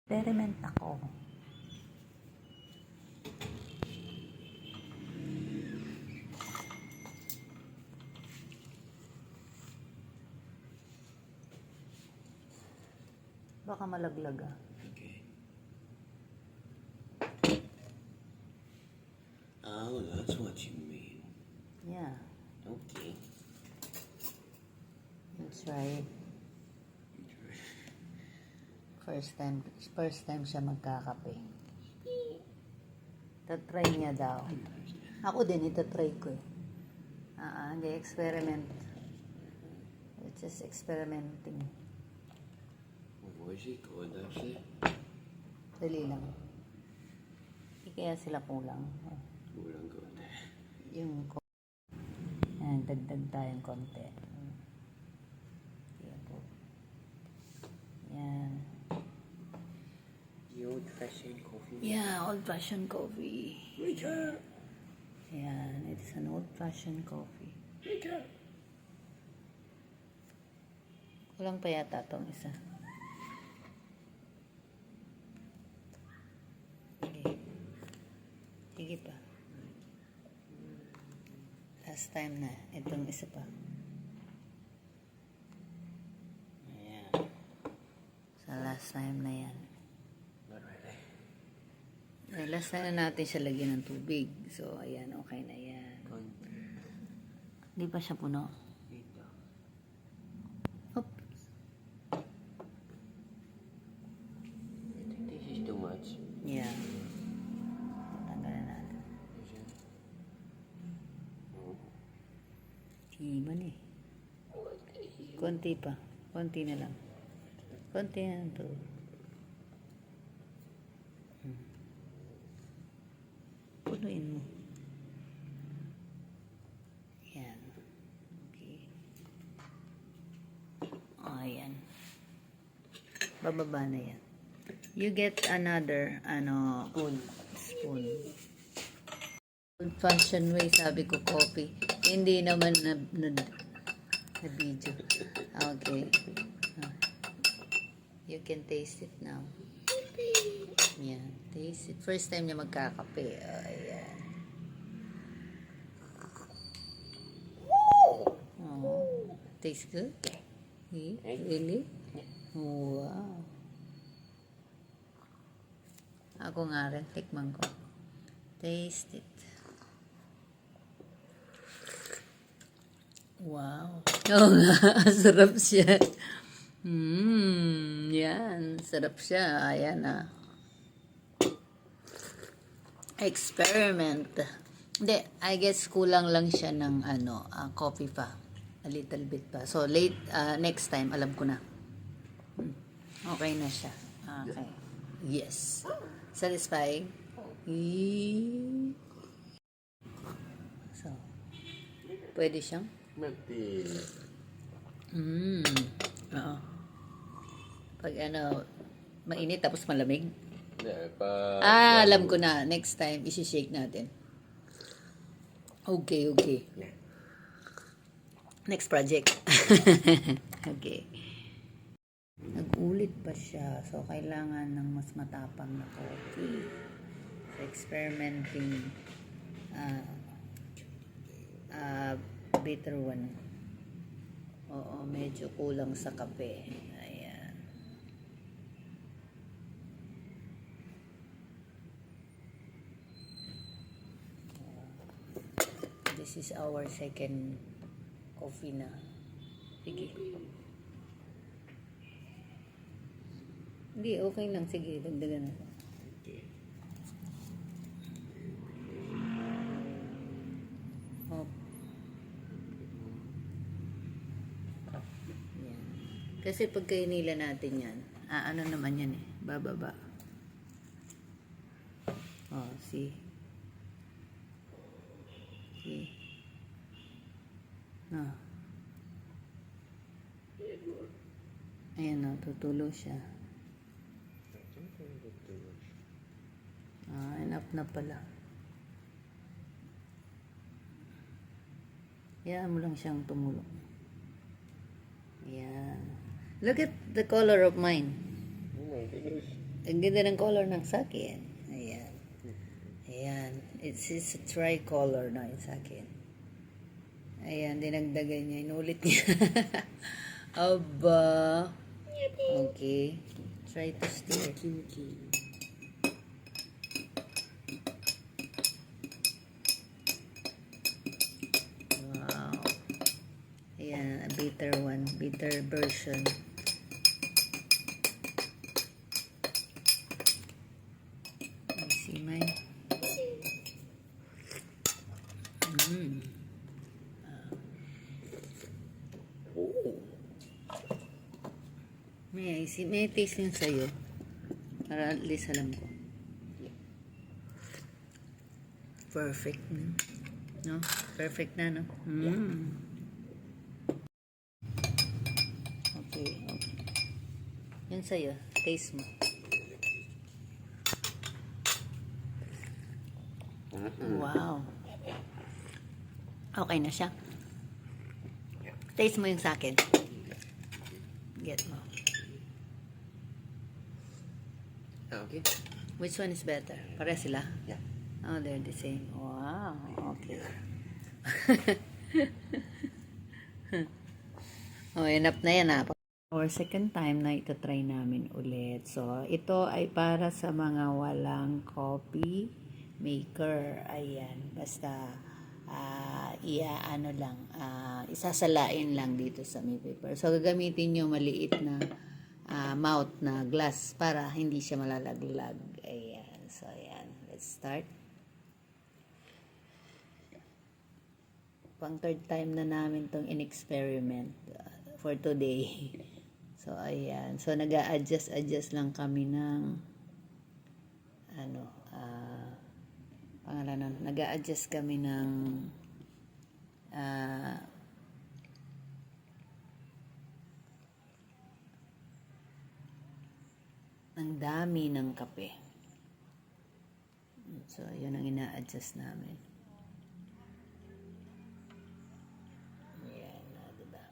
Experiment ako. Baka malaglag ah. Okay. Oh, that's what you mean. Yeah. Okay. Let's try it. First time siya magkakape. Tatry niya daw. Ako din, itatry ko eh. Hindi, experiment. It's just experimenting. What is it called actually? Dali lang. Hindi kaya sila kulang. Kulang good. Yung yan, dagdag tayong konti. Yan po. Yan. The old-fashioned coffee. Yeah, old-fashioned coffee. Richard! Yan, it's an old-fashioned coffee. Richard! Kulang pa yata itong isa. Sige. Sige pa. Last time na. Itong isa pa. Ayan. Sa last time na yan. Not really. Last time na natin siya lagyan ng tubig. So, ayan. Okay na yan. Hindi pa siya puno. Dito. Oop. I think this is too much. Yeah. Tanggalin natin. Is it? Oh. Iman eh. Konti pa. Konti na lang. Konti na lang to. Punuin mo. Yan. Okay. Ayan. Bababa na yan. You get another, spoon. Old-fashioned way, sabi ko, coffee. Hindi naman na video. Okay. You can taste it now. Yan, taste it. First time niya magkakape. Ayan. Oh, tastes good? Really? Wow. Ako nga rin, tikman ko. Taste it. Wow. Oo nga, sarap siya. Yan, sarap siya. Ayan ah. Experiment. Hindi, I guess kulang lang siya ng coffee pa. A little bit pa. So, next time, alam ko na. Okay na siya. Okay. Yes. Satisfying? So, pwede siyang? Milk Oo. Pag mainit tapos malamig. Alam ko na. Next time, isi-shake natin. Okay. Yeah. Next project. Okay. Nag-ulit pa siya. So, kailangan ng mas matapang na coffee. So, experimenting bitter one. Oo, medyo kulang sa kape. Ayan. This is our second coffee na. Sige. Hindi, okay lang. Sige, dagdagan na. Okay. Oh. Yan. Kasi pag kainila natin yan, ano naman yan eh, bababa. Oh, see? See? Ah. Ayan o, tutulo siya. Enough na pala. Hayaan mo lang siyang tumulo. Ayan. Look at the color of mine. Oh my goodness. Ang ganda ng color ng sakin. Ayan. Ayan. It's a tricolor na yung sakin. Ayan, dinagdagan niya. Inulit niya. Aba. Okay. Try to steer. Wow. Ayan, a bitter one. Bitter version. I see my... May taste yun sa'yo. Para at least alam ko. Perfect na. No? Perfect na, no? Okay, okay. Yun sa'yo. Taste mo. Wow. Okay na siya. Taste mo yung sakin. Get mo. Okay. Which one is better? Pare sila? Yeah. Oh, they're the same. Wow. Okay. Oh, enough na yan Our second time na ito try namin ulit. So, ito ay para sa mga walang coffee maker. Ayan. Basta, isasalain lang dito sa may paper. So, gagamitin nyo maliit na mouth na glass para hindi siya malalaglag. Ayan. So, ayan. Let's start. Pang third time na namin tong in-experiment for today. So, ayan. So, nag-a-adjust lang kami ng pangalan nun. Nag-a-adjust kami ng dami ng kape. So, yun ang ina-adjust namin. Ayan na, diba?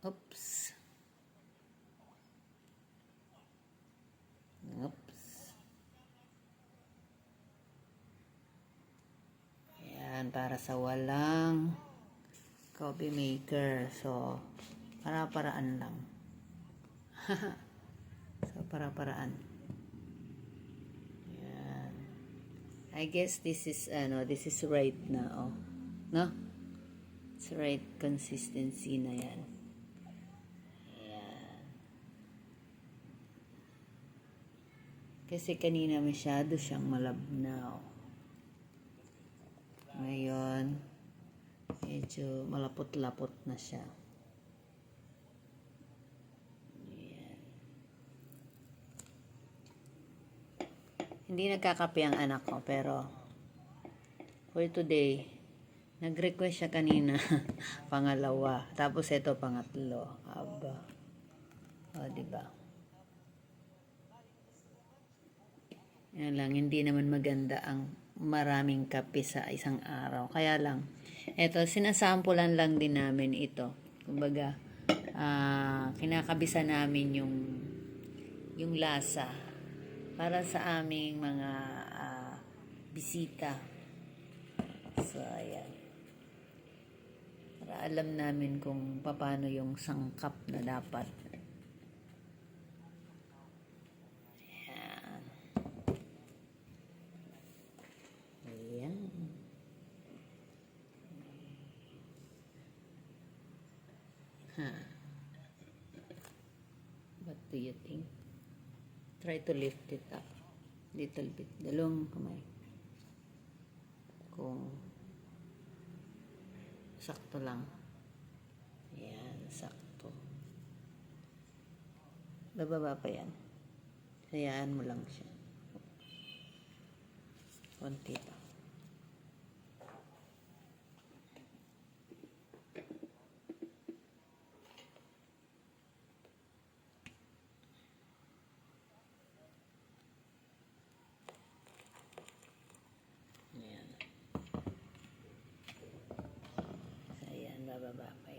Oops. Oops. Ayan, para sa walang coffee maker. So, para-paraan lang. So, para-paraan. Ayan. I guess this is right na, oh. No? It's right consistency na yan. Ayan. Kasi kanina masyado siyang malabnaw. Ngayon, medyo malapot-lapot na siya. Hindi nagkakape ang anak ko, pero for today, nag-request siya kanina, pangalawa. Tapos ito, pangatlo. Aba. O, diba? Yan lang, hindi naman maganda ang maraming kape sa isang araw. Kaya lang, ito, sinasampulan lang din namin ito. Kumbaga, kinakabisa namin yung lasa para sa aming mga bisita. So, ayan. Para alam namin kung paano yung sangkap na dapat. Ayan. Ayan. What do you think? Try to lift it up. Little bit. Dalawang kamay. Kung sakto lang. Ayan, sakto. Bababa pa yan. Hayaan mo lang siya. Konti pa. Ayan. So, ayan, bababa pa